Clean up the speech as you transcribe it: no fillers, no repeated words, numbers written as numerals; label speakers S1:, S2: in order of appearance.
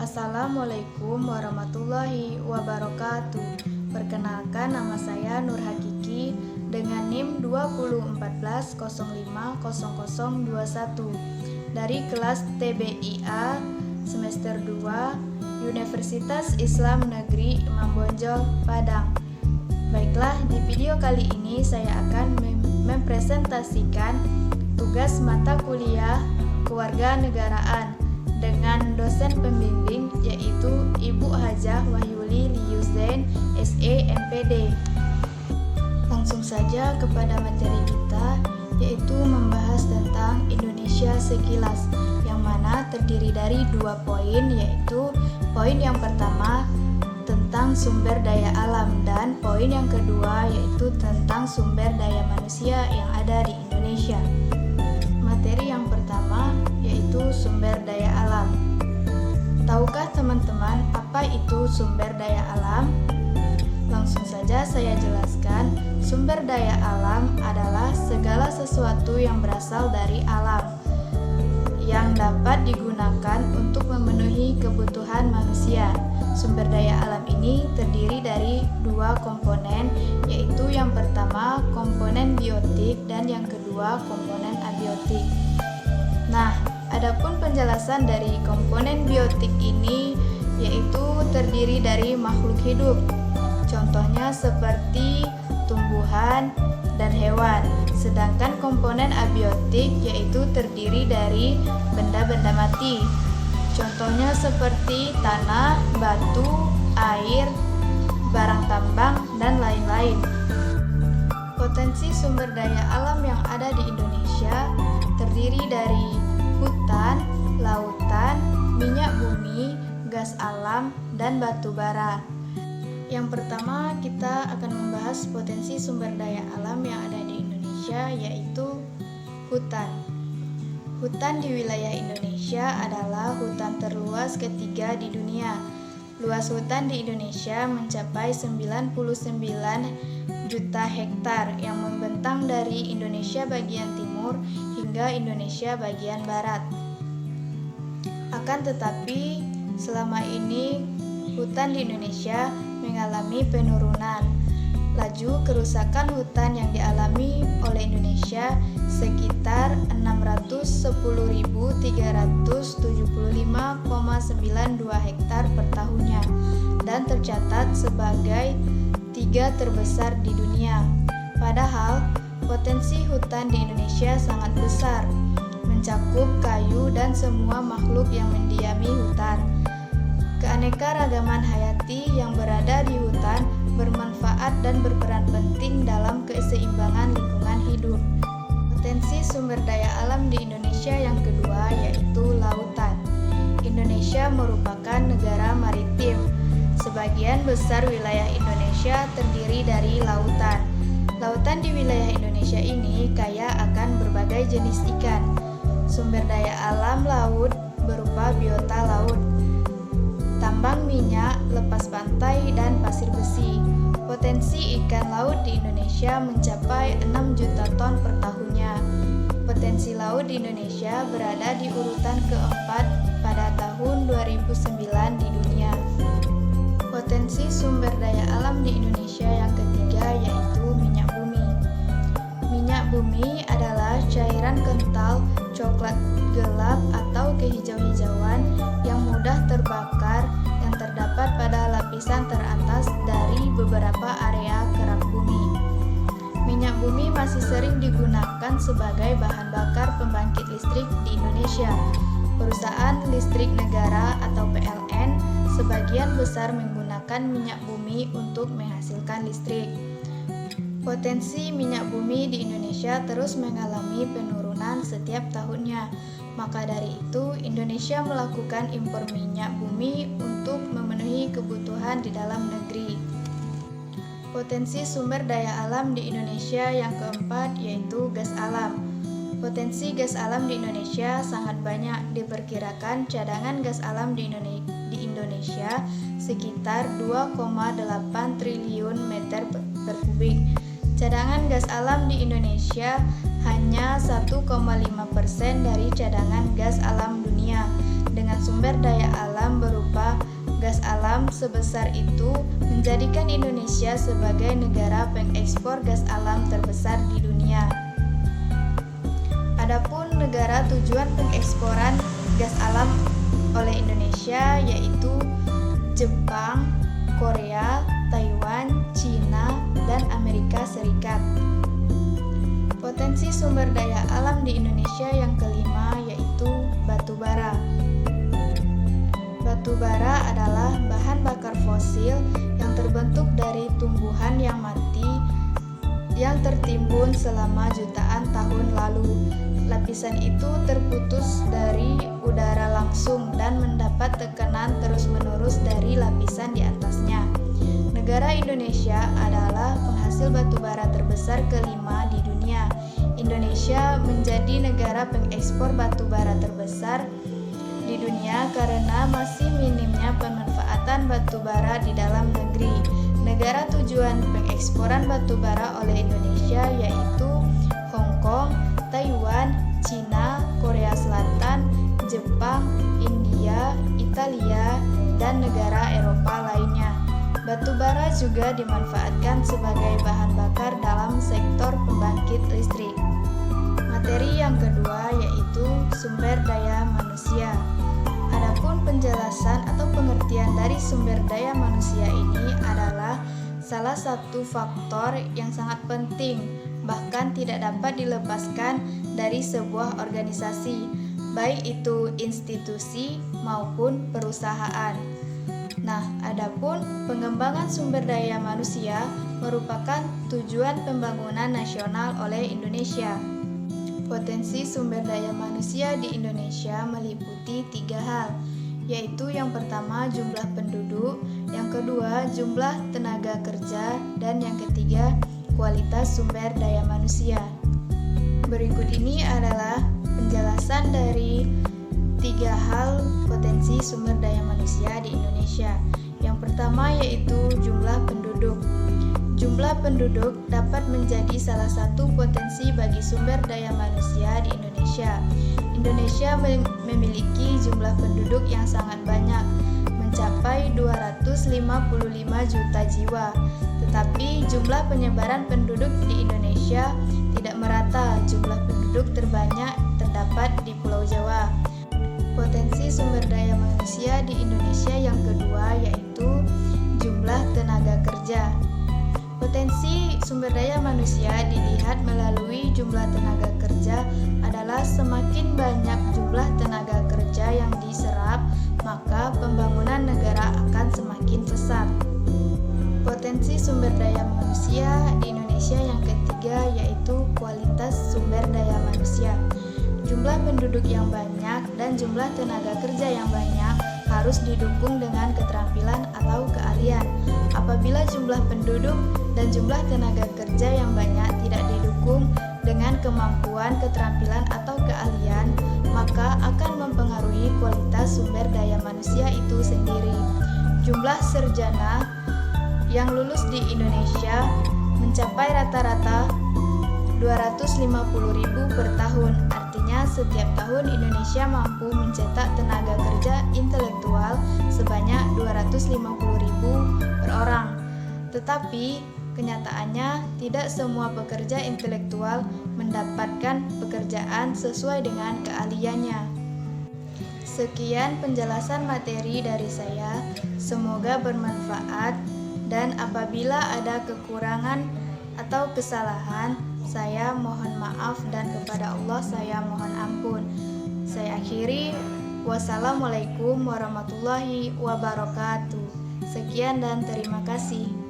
S1: Assalamualaikum warahmatullahi wabarakatuh. Perkenalkan, nama saya Nur Hakiki dengan NIM 2014050021 dari kelas TBIA semester 2 Universitas Islam Negeri Imam Bonjol, Padang. Baiklah, di video kali ini saya akan mempresentasikan tugas mata kuliah kewarganegaraan dengan dosen pembimbing yaitu Ibu Hajah Wahyuli Liyuzain SE MPD. Langsung saja kepada materi kita, yaitu membahas tentang Indonesia sekilas, yang mana terdiri dari 2 poin, yaitu poin yang pertama tentang sumber daya alam dan poin yang kedua yaitu tentang sumber daya manusia yang ada di Indonesia. Materi yang pertama yaitu sumber daya alam. Tahukah teman-teman apa itu sumber daya alam? Langsung saja saya jelaskan, sumber daya alam adalah segala sesuatu yang berasal dari alam yang dapat digunakan untuk memenuhi kebutuhan manusia. Sumber daya alam ini terdiri dari 2 komponen, yaitu yang pertama komponen biotik dan yang kedua komponen abiotik. Nah, adapun penjelasan dari komponen biotik ini yaitu terdiri dari makhluk hidup. Contohnya seperti tumbuhan dan hewan. Sedangkan komponen abiotik yaitu terdiri dari benda-benda mati. Contohnya seperti tanah, batu, air, barang tambang, dan lain-lain. Potensi sumber daya alam yang ada di Indonesia terdiri dari hutan, lautan, minyak bumi, gas alam, dan batu bara. Yang pertama, kita akan membahas potensi sumber daya alam yang ada di Indonesia, yaitu hutan. Hutan di wilayah Indonesia adalah hutan terluas ketiga di dunia. Luas hutan di Indonesia mencapai 99 juta hektar yang membentang dari Indonesia bagian timur hingga Indonesia bagian barat. Akan tetapi, selama ini hutan di Indonesia mengalami penurunan. Laju kerusakan hutan yang dialami oleh Indonesia sekitar 610.375,92 hektar per tahunnya dan tercatat sebagai 3 terbesar di dunia. Padahal potensi hutan di Indonesia sangat besar, mencakup kayu dan semua makhluk yang mendiami hutan. Keanekaragaman hayati yang berada di hutan bermanfaat dan berperan penting dalam keseimbangan lingkungan hidup. Potensi sumber daya alam di Indonesia yang kedua yaitu lautan. Indonesia merupakan negara maritim. Sebagian besar wilayah Indonesia terdiri dari lautan. Lautan di wilayah Indonesia ini kaya akan berbagai jenis ikan. Sumber daya alam laut berupa biota laut, tambang minyak, lepas pantai, dan pasir besi. Potensi ikan laut di Indonesia mencapai 6 juta ton per tahunnya. Potensi laut di Indonesia berada di urutan keempat pada tahun 2009 di dunia. Potensi sumber daya alam di Indonesia yang ketiga yaitu minyak bumi. Minyak bumi adalah cairan kental coklat gelap atau kehijau-hijauan yang mudah terbakar yang terdapat pada lapisan teratas dari beberapa area kerak bumi. Minyak bumi masih sering digunakan sebagai bahan bakar pembangkit listrik di Indonesia. Perusahaan listrik negara atau PLN sebagian besar menggunakan minyak bumi untuk menghasilkan listrik. Potensi minyak bumi di Indonesia terus mengalami penurunan setiap tahunnya. Maka dari itu, Indonesia melakukan impor minyak bumi untuk memenuhi kebutuhan di dalam negeri. Potensi sumber daya alam di Indonesia yang keempat yaitu gas alam. Potensi gas alam di Indonesia sangat banyak. Diperkirakan cadangan gas alam di Indonesia sekitar 2,8 triliun meter per kubik. Cadangan gas alam di Indonesia hanya 1,5% dari cadangan gas alam dunia dengan sumber daya alam berupa gas alam sebesar itu menjadikan Indonesia sebagai negara pengekspor gas alam terbesar di dunia. Adapun negara tujuan pengeksporan gas alam oleh Indonesia yaitu Jepang, Korea, Taiwan, Cina, dan Amerika Serikat. Potensi sumber daya alam di Indonesia yang kelima yaitu batu bara. Batu bara adalah bahan bakar fosil yang terbentuk dari tumbuhan yang mati yang tertimbun selama jutaan tahun lalu. Lapisan itu terputus dari udara langsung dan mendapat tekanan terus-menerus dari lapisan di atasnya. Negara Indonesia adalah penghasil batu bara terbesar kelima di dunia. Indonesia menjadi negara pengekspor batu bara terbesar di dunia karena masih minimnya pemanfaatan batu bara di dalam negeri. Negara tujuan pengeksporan batu bara oleh Indonesia yaitu Hong Kong, Taiwan, Cina, Korea Selatan, Jepang, India, Italia, dan negara Eropa lainnya. Batu bara juga dimanfaatkan sebagai bahan bakar dalam sektor pembangkit listrik. Materi yang kedua yaitu sumber daya manusia. Adapun penjelasan atau pengertian dari sumber daya manusia ini adalah salah satu faktor yang sangat penting, bahkan tidak dapat dilepaskan dari sebuah organisasi, baik itu institusi maupun perusahaan. Nah, adapun pengembangan sumber daya manusia merupakan tujuan pembangunan nasional oleh Indonesia. Potensi sumber daya manusia di Indonesia meliputi 3 hal, yaitu yang pertama jumlah penduduk, yang kedua jumlah tenaga kerja, dan yang ketiga kualitas sumber daya manusia. Berikut ini adalah penjelasan dari 3 hal potensi sumber daya manusia di Indonesia. Yang pertama yaitu jumlah penduduk. Jumlah penduduk dapat menjadi salah satu potensi bagi sumber daya manusia di Indonesia. Indonesia memiliki jumlah penduduk yang sangat banyak, mencapai 255 juta jiwa. Tetapi jumlah penyebaran penduduk di Indonesia tidak merata. Jumlah penduduk terbanyak terdapat di Pulau Jawa. Potensi sumber daya manusia di Indonesia yang kedua yaitu jumlah tenaga kerja. Potensi sumber daya manusia dilihat melalui jumlah tenaga kerja adalah semakin banyak jumlah tenaga kerja yang diserap, maka pembangunan negara akan semakin pesat. Potensi sumber daya manusia di Indonesia yang ketiga yaitu kualitas sumber daya manusia. Jumlah penduduk yang banyak dan jumlah tenaga kerja yang banyak harus didukung dengan keterampilan atau keahlian. Apabila jumlah penduduk dan jumlah tenaga kerja yang banyak tidak didukung dengan kemampuan, keterampilan, atau keahlian, maka akan mempengaruhi kualitas sumber daya manusia itu sendiri. Jumlah sarjana yang lulus di Indonesia mencapai rata-rata 250.000 per tahun. Artinya setiap tahun Indonesia mampu mencetak tenaga kerja intelektual sebanyak 250.000 per orang. Tetapi kenyataannya tidak semua pekerja intelektual mendapatkan pekerjaan sesuai dengan keahliannya. Sekian penjelasan materi dari saya. Semoga bermanfaat dan apabila ada kekurangan atau kesalahan, saya mohon maaf dan kepada Allah saya mohon ampun. Saya akhiri. Wassalamualaikum warahmatullahi wabarakatuh. Sekian dan terima kasih.